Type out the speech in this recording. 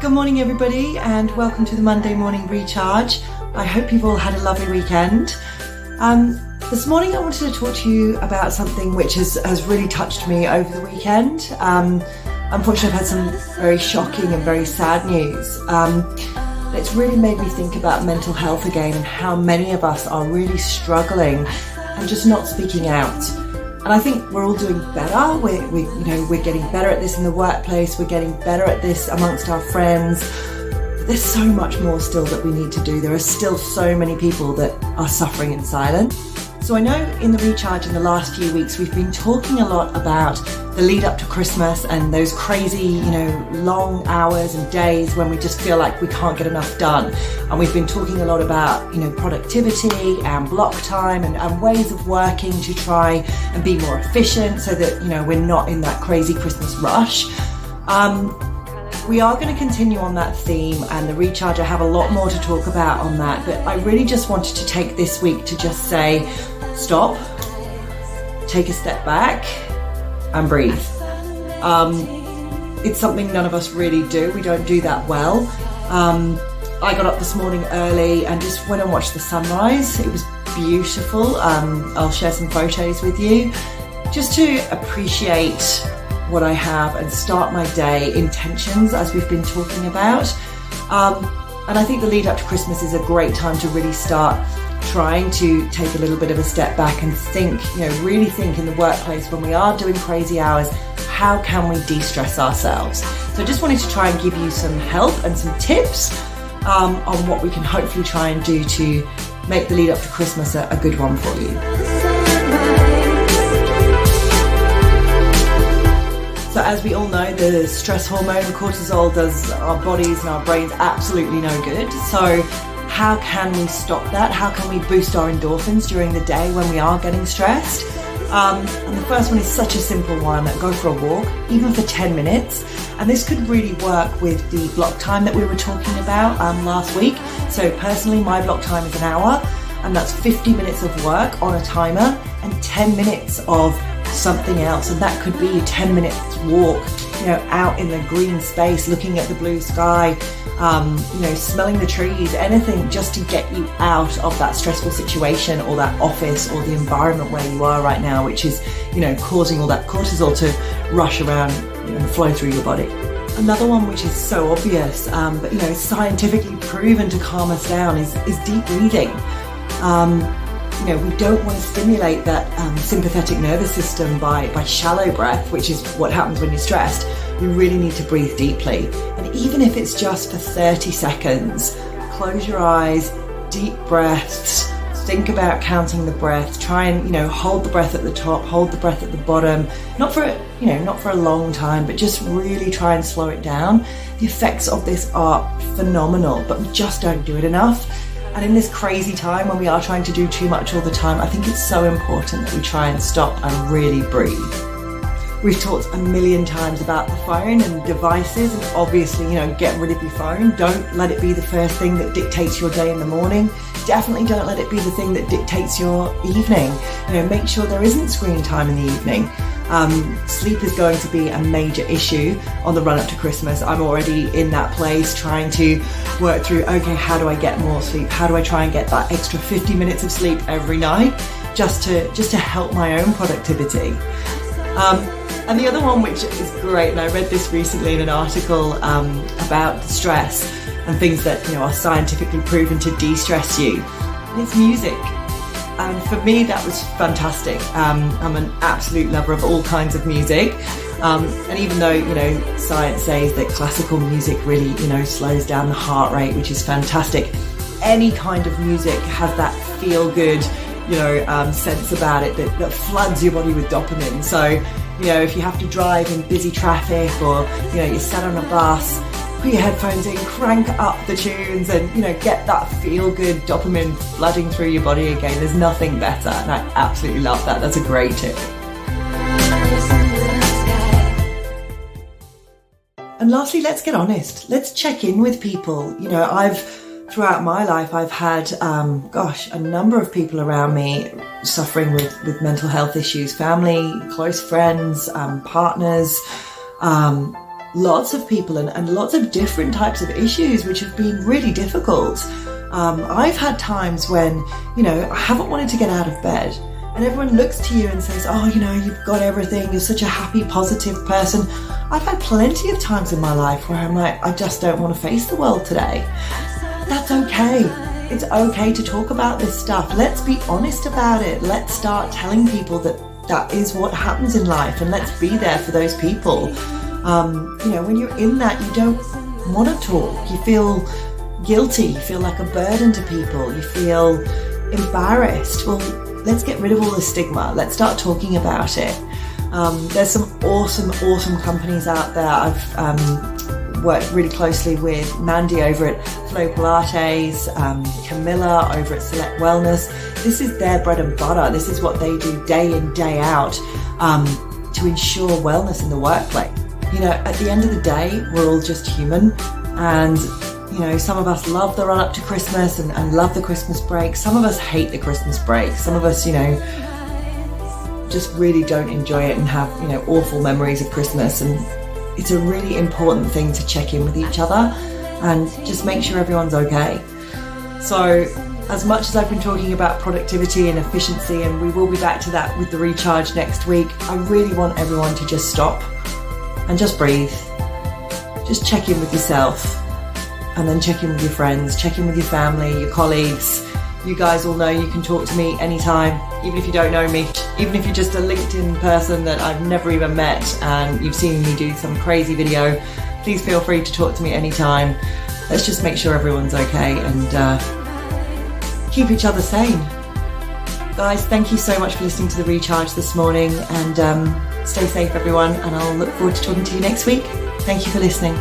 Good morning everybody and welcome to the Monday Morning Recharge. I hope you've all had a lovely weekend. This morning I wanted to talk to you about something which has really touched me over the weekend. Unfortunately I've had some very shocking and very sad news. It's really made me think about mental health again and how many of us are really struggling and just not speaking out. And I think we're all doing better. We're getting better at this in the workplace. We're getting better at this amongst our friends. There's so much more still that we need to do. There are still so many people that are suffering in silence. So I know in the Recharge in the last few weeks, we've been talking a lot about the lead up to Christmas and those crazy, long hours and days when we just feel like we can't get enough done. And we've been talking a lot about, productivity and block time and ways of working to try and be more efficient so that, we're not in that crazy Christmas rush. We are going to continue on that theme, and the Recharge, I have a lot more to talk about on that, but I really just wanted to take this week to just say, stop, take a step back and breathe. It's something none of us really do. We don't do that well. I got up this morning early and just went and watched the sunrise. It was beautiful. I'll share some photos with you just to appreciate what I have and start my day intentions, as we've been talking about. And I think the lead up to Christmas is a great time to really start trying to take a little bit of a step back and think, really think in the workplace when we are doing crazy hours, how can we de-stress ourselves? So I just wanted to try and give you some help and some tips on what we can hopefully try and do to make the lead up to Christmas a good one for you. So as we all know, the stress hormone cortisol does our bodies and our brains absolutely no good. So how can we stop that? How can we boost our endorphins during the day when we are getting stressed? And the first one is such a simple one. Go for a walk, even for 10 minutes. And this could really work with the block time that we were talking about last week. So personally, my block time is an hour, and that's 50 minutes of work on a timer and 10 minutes of something else. And that could be 10 minutes walk, out in the green space, looking at the blue sky, smelling the trees, anything just to get you out of that stressful situation or that office or the environment where you are right now, which is, causing all that cortisol to rush around and flow through your body. Another one which is so obvious, but scientifically proven to calm us down is deep breathing. We don't want to stimulate that sympathetic nervous system by shallow breath, which is what happens when you're stressed. We really need to breathe deeply. And even if it's just for 30 seconds, close your eyes, deep breaths, think about counting the breath, try and, hold the breath at the top, hold the breath at the bottom, not for a long time, but just really try and slow it down. The effects of this are phenomenal, but we just don't do it enough. And in this crazy time when we are trying to do too much all the time, I think it's so important that we try and stop and really breathe. We've talked a million times about the phone and devices, and obviously, get rid of your phone. Don't let it be the first thing that dictates your day in the morning. Definitely don't let it be the thing that dictates your evening. Make sure there isn't screen time in the evening. Sleep is going to be a major issue on the run up to Christmas. I'm already in that place trying to work through, okay, how do I get more sleep? How do I try and get that extra 50 minutes of sleep every night just to help my own productivity? And the other one, which is great, and I read this recently in an article about stress and things that are scientifically proven to de-stress you, and it's music. And for me, that was fantastic. I'm an absolute lover of all kinds of music. And even though, science says that classical music really, slows down the heart rate, which is fantastic, any kind of music has that feel-good, sense about it that floods your body with dopamine. So, if you have to drive in busy traffic or, you're sat on a bus, put your headphones in, crank up the tunes and, get that feel-good dopamine flooding through your body again. There's nothing better, and I absolutely love that. That's a great tip. And lastly, let's get honest. Let's check in with people. Throughout my life, I've had, a number of people around me suffering with mental health issues, family, close friends, partners, lots of people and lots of different types of issues, which have been really difficult. I've had times when, I haven't wanted to get out of bed, and everyone looks to you and says, oh, you've got everything, you're such a happy, positive person. I've had plenty of times in my life where I'm like, I just don't want to face the world today. That's okay. It's okay to talk about this stuff. Let's be honest about it. Let's start telling people that is what happens in life, and let's be there for those people. When you're in that, you don't want to talk. You feel guilty. You feel like a burden to people. You feel embarrassed. Well, let's get rid of all the stigma. Let's start talking about it. There's some awesome companies out there. I've worked really closely with Mandy over at Flow Pilates, Camilla over at Select Wellness. This is their bread and butter. This is what they do day in, day out to ensure wellness in the workplace. At the end of the day, we're all just human, and some of us love the run up to Christmas and love the Christmas break. Some of us hate the Christmas break. Some of us, just really don't enjoy it and have, awful memories of Christmas. And it's a really important thing to check in with each other and just make sure everyone's okay. So as much as I've been talking about productivity and efficiency, and we will be back to that with the recharge next week, I really want everyone to just stop and just breathe. Just check in with yourself, and then check in with your friends, check in with your family, your colleagues. You guys all know you can talk to me anytime, even if you don't know me, even if you're just a LinkedIn person that I've never even met and you've seen me do some crazy video. Please feel free to talk to me anytime. Let's just make sure everyone's okay and keep each other sane. Guys, thank you so much for listening to the Recharge this morning, and stay safe everyone, and I'll look forward to talking to you next week. Thank you for listening.